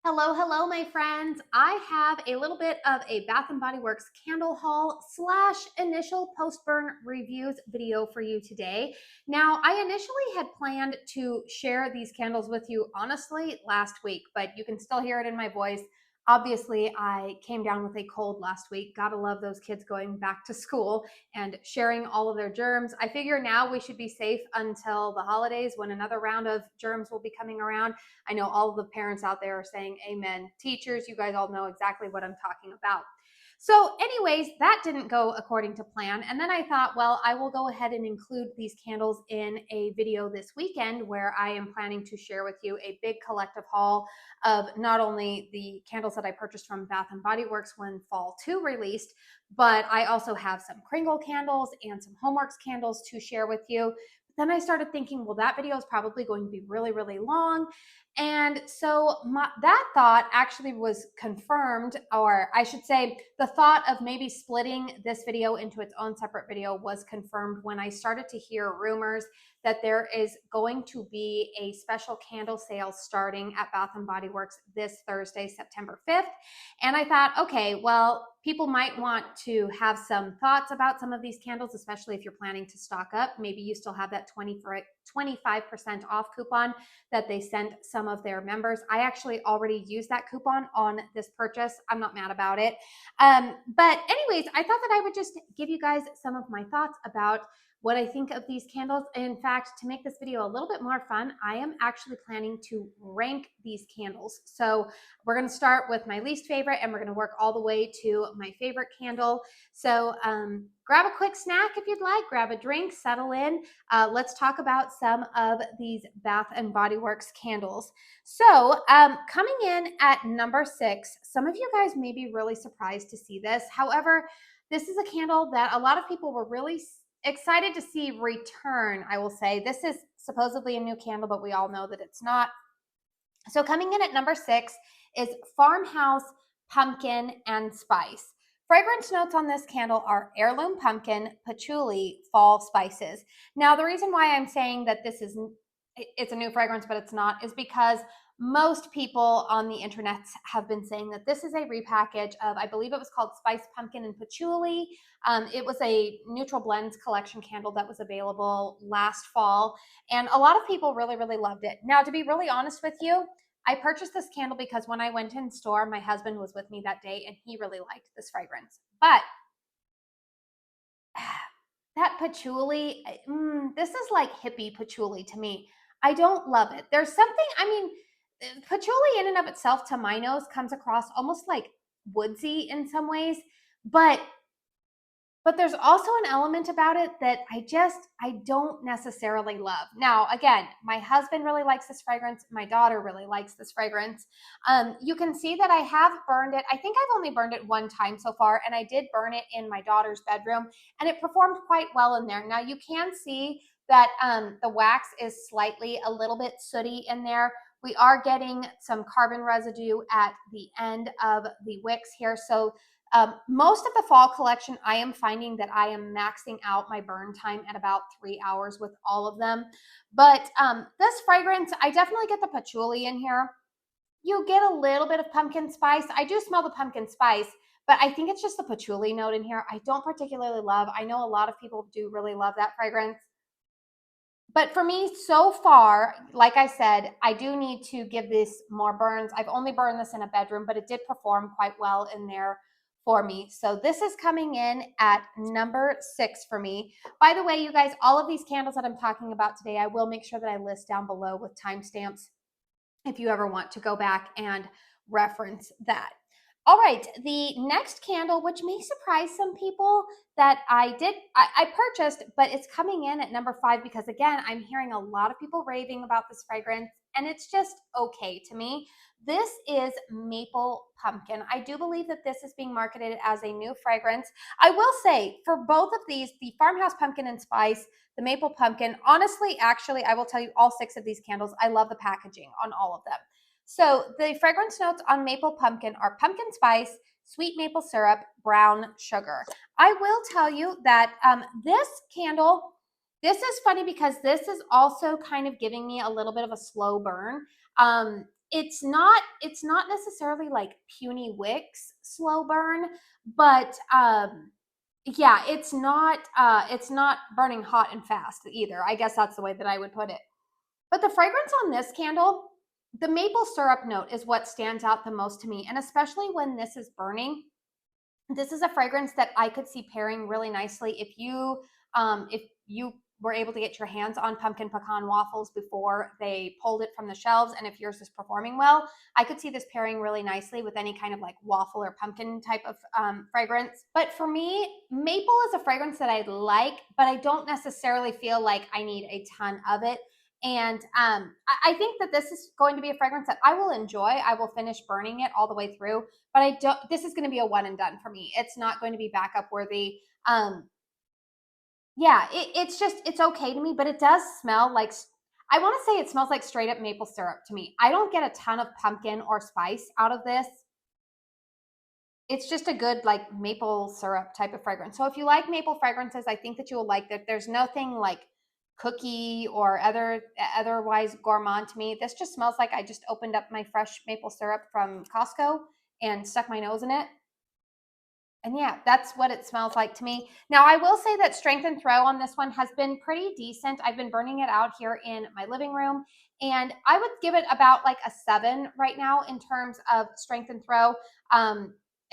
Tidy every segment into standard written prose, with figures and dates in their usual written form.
Hello, hello, my friends. I have a little bit of a Bath and Body Works candle haul slash initial post-burn reviews video for you today. Now, I initially had planned to share these candles with you honestly last week, but you can still hear it in my voice. Obviously, I came down with a cold last week. Gotta love those kids going back to school and sharing all of their germs. I figure now we should be safe until the holidays when another round of germs will be coming around. I know all of the parents out there are saying amen. Teachers, you guys all know exactly what I'm talking about. So, anyways, that didn't go according to plan. And then I thought, well, I will go ahead and include these candles in a video this weekend where I am planning to share with you a big collective haul of not only the candles that I purchased from Bath and Body Works when Fall 2 released, but I also have some Kringle candles and some Homeworks candles to share with you. Then I started thinking, well, that video is probably going to be really, really long. And so that thought actually was confirmed, or I should say, the thought of maybe splitting this video into its own separate video was confirmed when I started to hear rumors that there is going to be a special candle sale starting at Bath and Body Works this Thursday, September 5th. And I thought, okay, well, people might want to have some thoughts about some of these candles, especially if you're planning to stock up. Maybe you still have that 25% off coupon that they sent some of their members. I actually already used that coupon on this purchase. I'm not mad about it. But anyways, I thought that I would just give you guys some of my thoughts about what I think of these candles. In fact, to make this video a little bit more fun, I am actually planning to rank these candles. So we're going to start with my least favorite and we're going to work all the way to my favorite candle. So grab a quick snack if you'd like, grab a drink, settle in. Let's talk about some of these Bath and Body Works candles. So coming in at number 6, some of you guys may be really surprised to see this. However, this is a candle that a lot of people were really excited to see return, I will say. This is supposedly a new candle, but we all know that it's not. So coming in at number 6 is Farmhouse Pumpkin and Spice. Fragrance notes on this candle are heirloom pumpkin, patchouli, fall spices. Now, the reason why I'm saying that it's a new fragrance, but it's not, is because most people on the internet have been saying that this is a repackage of, I believe it was called Spice Pumpkin and Patchouli. It was a neutral blends collection candle that was available last fall, and a lot of people really, really loved it. Now, to be really honest with you, I purchased this candle because when I went in store, my husband was with me that day and he really liked this fragrance. But that patchouli, this is like hippie patchouli to me. I don't love it. There's something, I mean, patchouli in and of itself to my nose comes across almost like woodsy in some ways, but there's also an element about it that I don't necessarily love. Now, again, my husband really likes this fragrance. My daughter really likes this fragrance. You can see that I have burned it. I think I've only burned it one time so far, and I did burn it in my daughter's bedroom, and it performed quite well in there. Now, you can see that the wax is slightly a little bit sooty in there. We are getting some carbon residue at the end of the wicks here, so most of the fall collection, I am finding that I am maxing out my burn time at about 3 hours with all of them. But this fragrance, I definitely get the patchouli in here. You get a little bit of pumpkin spice. I do smell the pumpkin spice, but I think it's just the patchouli note in here. I don't particularly love. I know a lot of people do really love that fragrance. But for me, so far, like I said, I do need to give this more burns. I've only burned this in a bedroom, but it did perform quite well in there for me. So this is coming in at number 6 for me. By the way, you guys, all of these candles that I'm talking about today, I will make sure that I list down below with timestamps if you ever want to go back and reference that. All right, the next candle, which may surprise some people that I purchased, but it's coming in at number 5 because, again, I'm hearing a lot of people raving about this fragrance, and it's just okay to me. This is Maple Pumpkin. I do believe that this is being marketed as a new fragrance. I will say, for both of these, the Farmhouse Pumpkin and Spice, the Maple Pumpkin, honestly, actually, I will tell you all 6 of these candles, I love the packaging on all of them. So the fragrance notes on Maple Pumpkin are pumpkin spice, sweet maple syrup, brown sugar. I will tell you that this candle, this is funny because this is also kind of giving me a little bit of a slow burn. it's not necessarily like puny wicks slow burn, but yeah, it's not burning hot and fast either. I guess that's the way that I would put it. But the fragrance on this candle, the maple syrup note is what stands out the most to me, and especially when this is burning. This is a fragrance that I could see pairing really nicely if you were able to get your hands on pumpkin pecan waffles before they pulled it from the shelves, and if yours is performing well, I could see this pairing really nicely with any kind of like waffle or pumpkin type of fragrance. But for me, maple is a fragrance that I like, but I don't necessarily feel like I need a ton of it. And I think that this is going to be a fragrance that I will enjoy. I will finish burning it all the way through, but I don't, this is going to be a one and done for me. It's not going to be backup worthy. Yeah, it's okay to me, but it does smell like, I want to say it smells like straight up maple syrup to me. I don't get a ton of pumpkin or spice out of this. It's just a good like maple syrup type of fragrance. So if you like maple fragrances, I think that you will like that. There's nothing like cookie or otherwise gourmand to me. This just smells like I just opened up my fresh maple syrup from Costco and stuck my nose in it. And yeah, that's what it smells like to me. Now, I will say that strength and throw on this one has been pretty decent. I've been burning it out here in my living room, and I would give it about like a 7 right now in terms of strength and throw.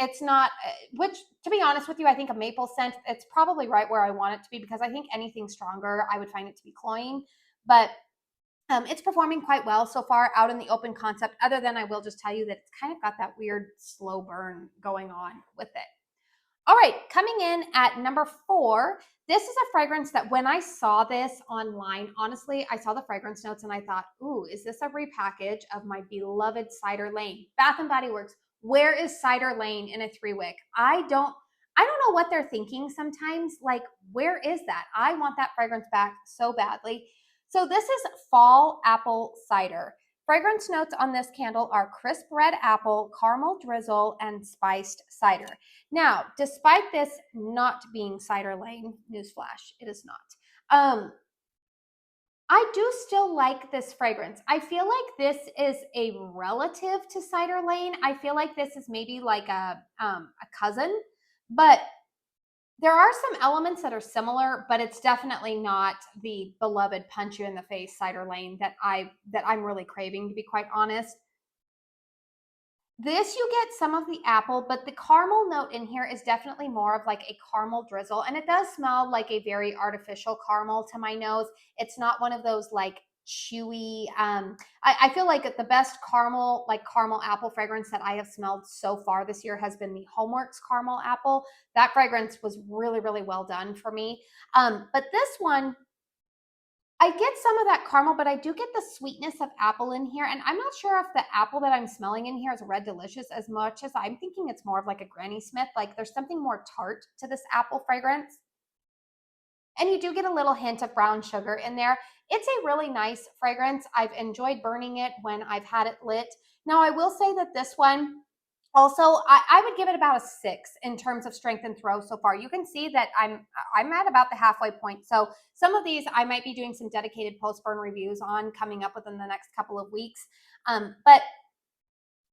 It's not, which to be honest with you, I think a maple scent, it's probably right where I want it to be, because I think anything stronger, I would find it to be cloying. But it's performing quite well so far out in the open concept, other than I will just tell you that it's kind of got that weird slow burn going on with it. All right, coming in at number 4, this is a fragrance that when I saw this online, honestly, I saw the fragrance notes and I thought, ooh, is this a repackage of my beloved Cider Lane? Bath and Body Works, where is Cider Lane in a 3-wick? I don't know what they're thinking sometimes. Like, where is that? I want that fragrance back so badly. So this is Fall Apple Cider. Fragrance notes on this candle are crisp red apple, caramel drizzle, and spiced cider. Now, despite this not being Cider Lane, newsflash, it is not. I do still like this fragrance. I feel like this is a relative to Cider Lane. I feel like this is maybe like a cousin, but there are some elements that are similar, but it's definitely not the beloved punch you in the face Cider Lane that I'm really craving, to be quite honest. This, you get some of the apple, but the caramel note in here is definitely more of like a caramel drizzle, and it does smell like a very artificial caramel to my nose. It's not one of those like chewy, I feel like the best caramel apple fragrance that I have smelled so far this year has been the Homeworks caramel apple. That fragrance was really, really well done for me. But this one, I get some of that caramel, but I do get the sweetness of apple in here. And I'm not sure if the apple that I'm smelling in here is Red Delicious as much as I'm thinking it's more of like a Granny Smith. Like, there's something more tart to this apple fragrance. And you do get a little hint of brown sugar in there. It's a really nice fragrance. I've enjoyed burning it when I've had it lit. Now, I will say that this one, also, I would give it about a 6 in terms of strength and throw so far. You can see that I'm at about the halfway point. So some of these I might be doing some dedicated post-burn reviews on coming up within the next couple of weeks. But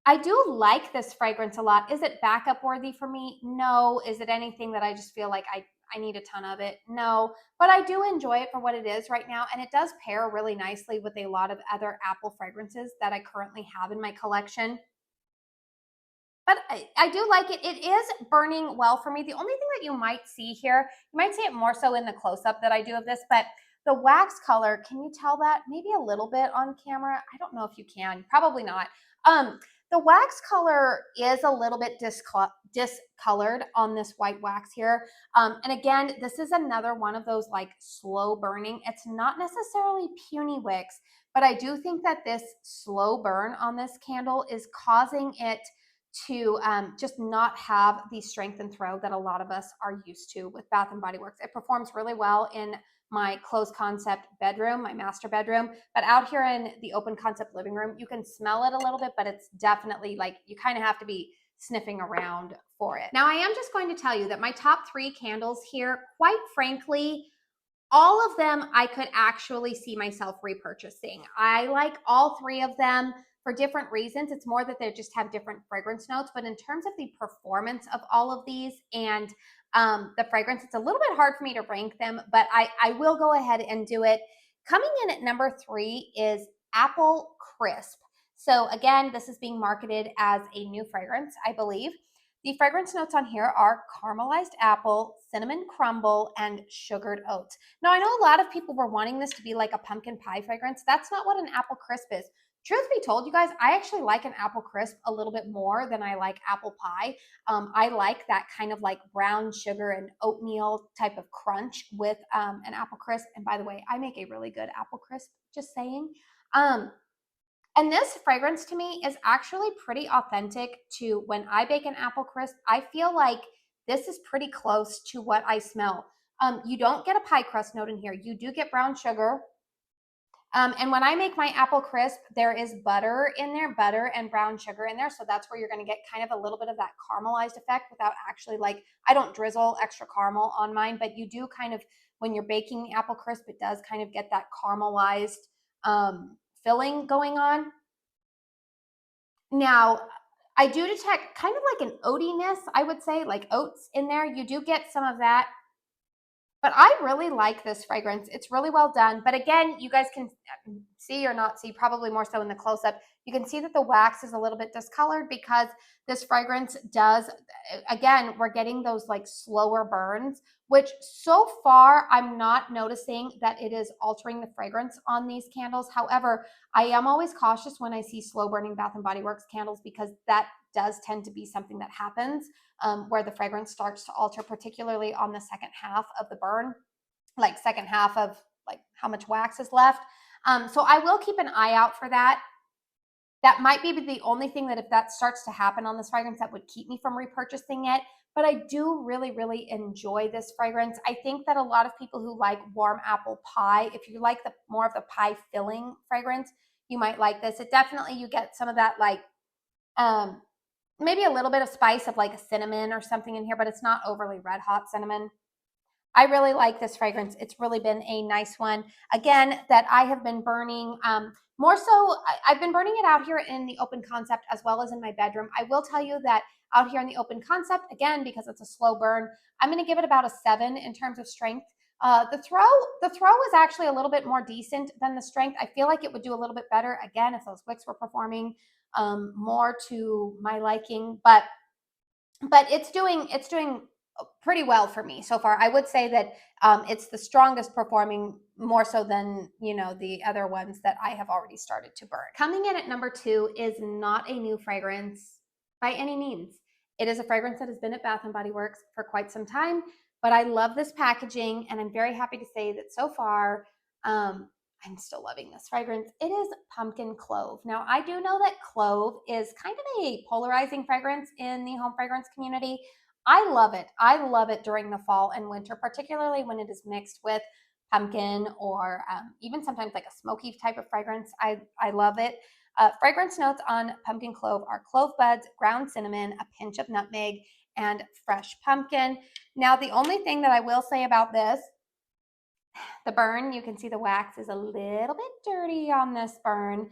I do like this fragrance a lot. Is it backup worthy for me? No. Is it anything that I just feel like I need a ton of it? No. But I do enjoy it for what it is right now. And it does pair really nicely with a lot of other apple fragrances that I currently have in my collection. But I do like it. It is burning well for me. The only thing that you might see here, you might see it more so in the close-up that I do of this, but the wax color, can you tell that? Maybe a little bit on camera. I don't know if you can. Probably not. The wax color is a little bit discolored on this white wax here. And again, this is another one of those like slow burning. It's not necessarily puny wicks, but I do think that this slow burn on this candle is causing it to just not have the strength and throw that a lot of us are used to with Bath and Body Works. It performs really well in my closed concept bedroom, my master bedroom, but out here in the open concept living room, you can smell it a little bit, but it's definitely like you kind of have to be sniffing around for it. Now, I am just going to tell you that my top 3 candles here, quite frankly, all of them I could actually see myself repurchasing. I like all 3 of them. for different reasons. It's more that they just have different fragrance notes. But in terms of the performance of all of these and the fragrance, it's a little bit hard for me to rank them, but I will go ahead and do it. Coming in at number 3 is Apple Crisp. So again, this is being marketed as a new fragrance, I believe. The fragrance notes on here are caramelized apple, cinnamon crumble, and sugared oats. Now, I know a lot of people were wanting this to be like a pumpkin pie fragrance. That's not what an apple crisp is. Truth be told, you guys, I actually like an apple crisp a little bit more than I like apple pie. I like that kind of like brown sugar and oatmeal type of crunch with an apple crisp. And by the way, I make a really good apple crisp, just saying. And this fragrance to me is actually pretty authentic to when I bake an apple crisp. I feel like this is pretty close to what I smell. You don't get a pie crust note in here. You do get brown sugar. And when I make my apple crisp, there is butter in there, butter and brown sugar in there. So that's where you're going to get kind of a little bit of that caramelized effect without actually like, I don't drizzle extra caramel on mine, but you do kind of, when you're baking the apple crisp, it does kind of get that caramelized filling going on. Now, I do detect kind of like an oatiness, I would say, like oats in there. You do get some of that. But I really like this fragrance. It's really well done. But again, you guys can see or not see, probably more so in the close-up, you can see that the wax is a little bit discolored because this fragrance does, again, we're getting those like slower burns, which so far I'm not noticing that it is altering the fragrance on these candles. However, I am always cautious when I see slow burning Bath & Body Works candles because that does tend to be something that happens where the fragrance starts to alter, particularly on the second half of the burn, like second half of like how much wax is left. So I will keep an eye out for that. That might be the only thing that if that starts to happen on this fragrance that would keep me from repurchasing it. But I do really, really enjoy this fragrance. I think that a lot of people who like warm apple pie, if you like the more of the pie filling fragrance, you might like this. It definitely, you get some of that like maybe a little bit of spice of like a cinnamon or something in here, but it's not overly red hot cinnamon. I really like this fragrance. It's really been a nice one. Again, that I have been burning more so, I've been burning it out here in the open concept as well as in my bedroom. I will tell you that out here in the open concept, again, because it's a slow burn, I'm going to give it about a 7 in terms of strength. The throw is actually a little bit more decent than the strength. I feel like it would do a little bit better, again, if those wicks were performing more to my liking, but it's doing pretty well for me so far. I would say that it's the strongest performing, more so than, you know, the other ones that I have already started to burn. Coming in at number 2 is not a new fragrance by any means. It is a fragrance that has been at Bath & Body Works for quite some time, but I love this packaging and I'm very happy to say that so far I'm still loving this fragrance. It is Pumpkin Clove. Now, I do know that clove is kind of a polarizing fragrance in the home fragrance community. I love it. I love it during the fall and winter, particularly when it is mixed with pumpkin or even sometimes like a smoky type of fragrance. I love it. Fragrance notes on Pumpkin Clove are clove buds, ground cinnamon, a pinch of nutmeg, and fresh pumpkin. Now, the only thing that I will say about this, the burn, you can see the wax is a little bit dirty on this burn.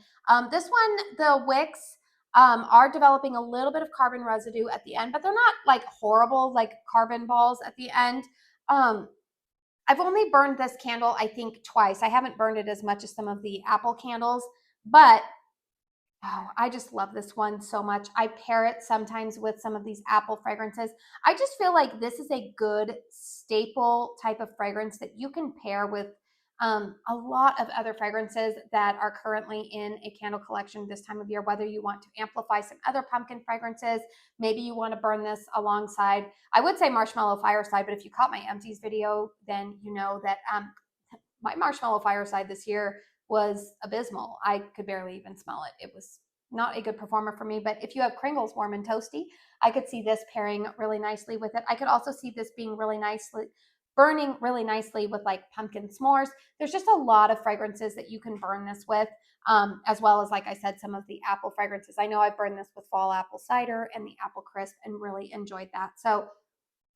This one, the wicks are developing a little bit of carbon residue at the end, but they're not like horrible, like carbon balls at the end. I've only burned this candle, I think, twice. I haven't burned it as much as some of the apple candles, but oh, I just love this one so much. I pair it sometimes with some of these apple fragrances. I just feel like this is a good staple type of fragrance that you can pair with a lot of other fragrances that are currently in a candle collection this time of year, whether you want to amplify some other pumpkin fragrances, maybe you want to burn this alongside, I would say Marshmallow Fireside, but if you caught my empties video, then you know that my Marshmallow Fireside this year was abysmal. I could barely even smell it. It was not a good performer for me, but if you have Kringles warm and toasty, I could see this pairing really nicely with it. I could also see this being really nicely, burning really nicely with like pumpkin s'mores. There's just a lot of fragrances that you can burn this with, as well as, like I said, some of the apple fragrances. I know I've burned this with fall apple cider and the apple crisp and really enjoyed that. So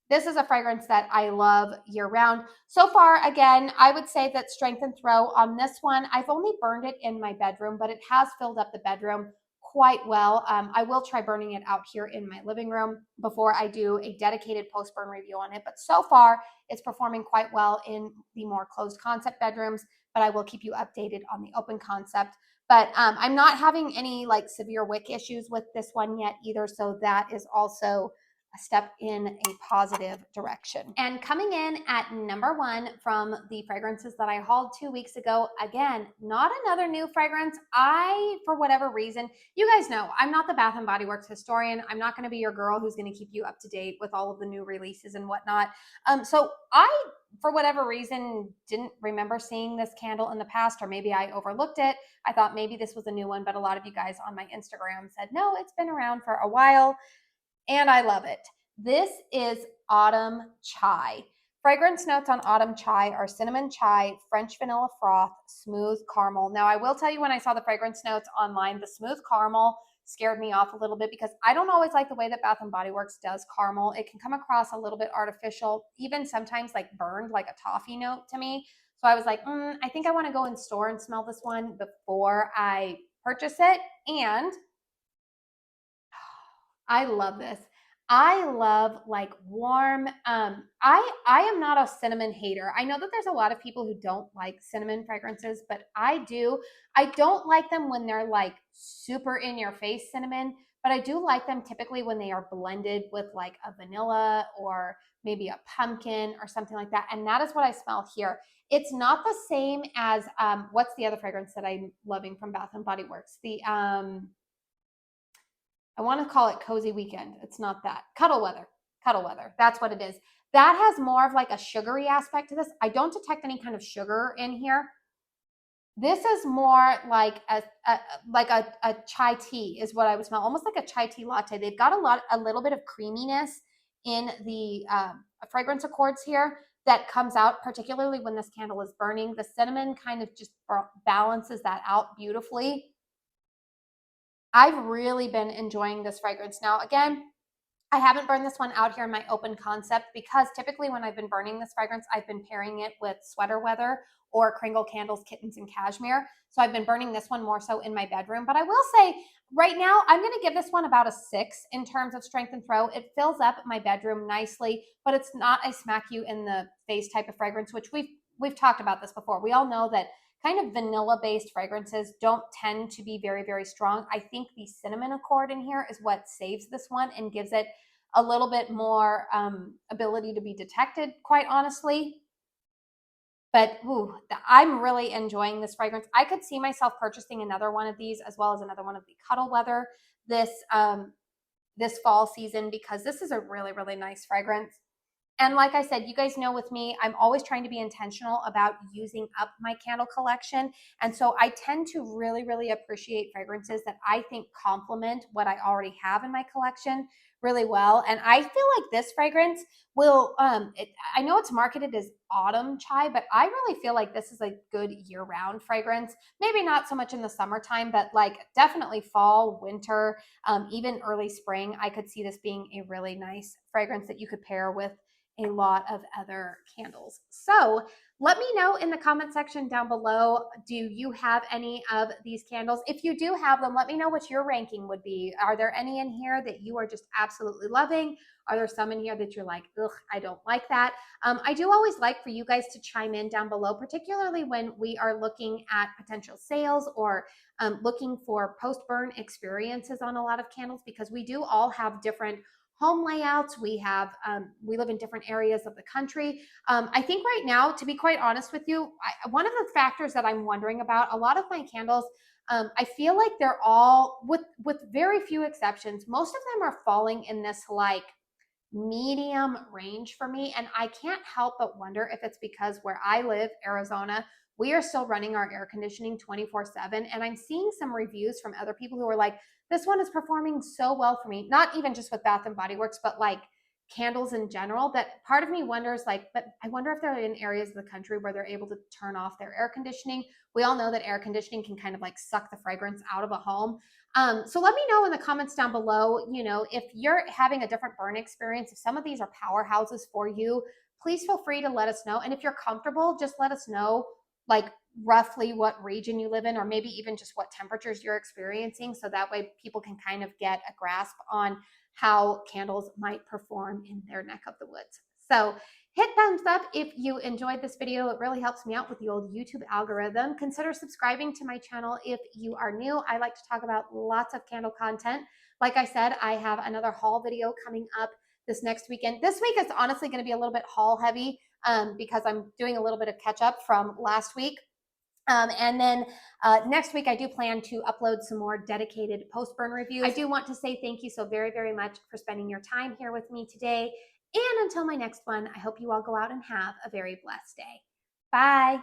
this is a fragrance that I love year round. So far, again, I would say that strength and throw on this one, I've only burned it in my bedroom, but it has filled up the bedroom quite well. I will try burning it out here in my living room before I do a dedicated post-burn review on it. But so far, it's performing quite well in the more closed concept bedrooms, but I will keep you updated on the open concept. But I'm not having any like severe wick issues with this one yet either. So that is also a step in a positive direction. And coming in at number 1 from the fragrances that I hauled 2 weeks ago, again, not another new fragrance. For whatever reason, you guys know, I'm not the Bath & Body Works historian. I'm not going to be your girl who's going to keep you up to date with all of the new releases and whatnot. So I, for whatever reason, didn't remember seeing this candle in the past, or maybe I overlooked it. I thought maybe this was a new one, but a lot of you guys on my Instagram said, no, it's been around for a while. And I love it. This is Autumn Chai. Fragrance notes on Autumn Chai are cinnamon chai, French vanilla froth, smooth caramel. Now, I will tell you, when I saw the fragrance notes online, the smooth caramel scared me off a little bit because I don't always like the way that Bath & Body Works does caramel. It can come across a little bit artificial, even sometimes like burned, like a toffee note to me. So I was like, I think I want to go in store and smell this one before I purchase it. And I love this. I love like warm, I am not a cinnamon hater. I know that there's a lot of people who don't like cinnamon fragrances, but I do. I don't like them when they're like super in your face cinnamon, but I do like them typically when they are blended with like a vanilla or maybe a pumpkin or something like that. And that is what I smell here. It's not the same as, what's the other fragrance that I'm loving from Bath & Body Works? I want to call it Cozy Weekend. It's not that. Cuddle Weather. Cuddle Weather. That's what it is. That has more of like a sugary aspect to this. I don't detect any kind of sugar in here. This is more like a chai tea is what I would smell. Almost like a chai tea latte. They've got a little bit of creaminess in the fragrance accords here that comes out, particularly when this candle is burning. The cinnamon kind of just balances that out beautifully. I've really been enjoying this fragrance. Now, again, I haven't burned this one out here in my open concept because typically when I've been burning this fragrance, I've been pairing it with Sweater Weather or Kringle Candles, Kittens, and Cashmere. So I've been burning this one more so in my bedroom. But I will say right now, I'm going to give this one about a 6 in terms of strength and throw. It fills up my bedroom nicely, but it's not a smack you in the face type of fragrance, which we've talked about this before. We all know that kind of vanilla-based fragrances don't tend to be very, very strong. I think the cinnamon accord in here is what saves this one and gives it a little bit more ability to be detected, quite honestly. But I'm really enjoying this fragrance. I could see myself purchasing another one of these as well as another one of the Cuddle Weather this fall season because this is a really, really nice fragrance. And like I said, you guys know with me, I'm always trying to be intentional about using up my candle collection. And so I tend to really, really appreciate fragrances that I think complement what I already have in my collection really well. And I feel like this fragrance will, I know it's marketed as Autumn Chai, but I really feel like this is a good year-round fragrance. Maybe not so much in the summertime, but like definitely fall, winter, even early spring. I could see this being a really nice fragrance that you could pair with a lot of other candles. So let me know in the comment section down below, do you have any of these candles? If you do have them, let me know what your ranking would be. Are there any in here that you are just absolutely loving? Are there some in here that you're like, ugh, I don't like that? I do always like for you guys to chime in down below, particularly when we are looking at potential sales or looking for post-burn experiences on a lot of candles, because we do all have different home layouts. We live in different areas of the country. I think right now, to be quite honest with you, one of the factors that I'm wondering about, a lot of my candles, I feel like they're all, with very few exceptions, most of them are falling in this like medium range for me. And I can't help but wonder if it's because where I live, Arizona, we are still running our air conditioning 24/7. And I'm seeing some reviews from other people who are like, this one is performing so well for me, not even just with Bath and Body Works, but like candles in general, that part of me wonders like, but I wonder if they're in areas of the country where they're able to turn off their air conditioning. We all know that air conditioning can kind of like suck the fragrance out of a home. So let me know in the comments down below, you know, if you're having a different burn experience, if some of these are powerhouses for you, please feel free to let us know. And if you're comfortable, just let us know like roughly what region you live in, or maybe even just what temperatures you're experiencing. So that way people can kind of get a grasp on how candles might perform in their neck of the woods. So hit thumbs up if you enjoyed this video. It really helps me out with the old YouTube algorithm. Consider subscribing to my channel if you are new. I like to talk about lots of candle content. Like I said, I have another haul video coming up this next weekend. This week is honestly going to be a little bit haul heavy because I'm doing a little bit of catch up from last week. And then next week, I do plan to upload some more dedicated post-burn reviews. I do want to say thank you so very, very much for spending your time here with me today. And until my next one, I hope you all go out and have a very blessed day. Bye.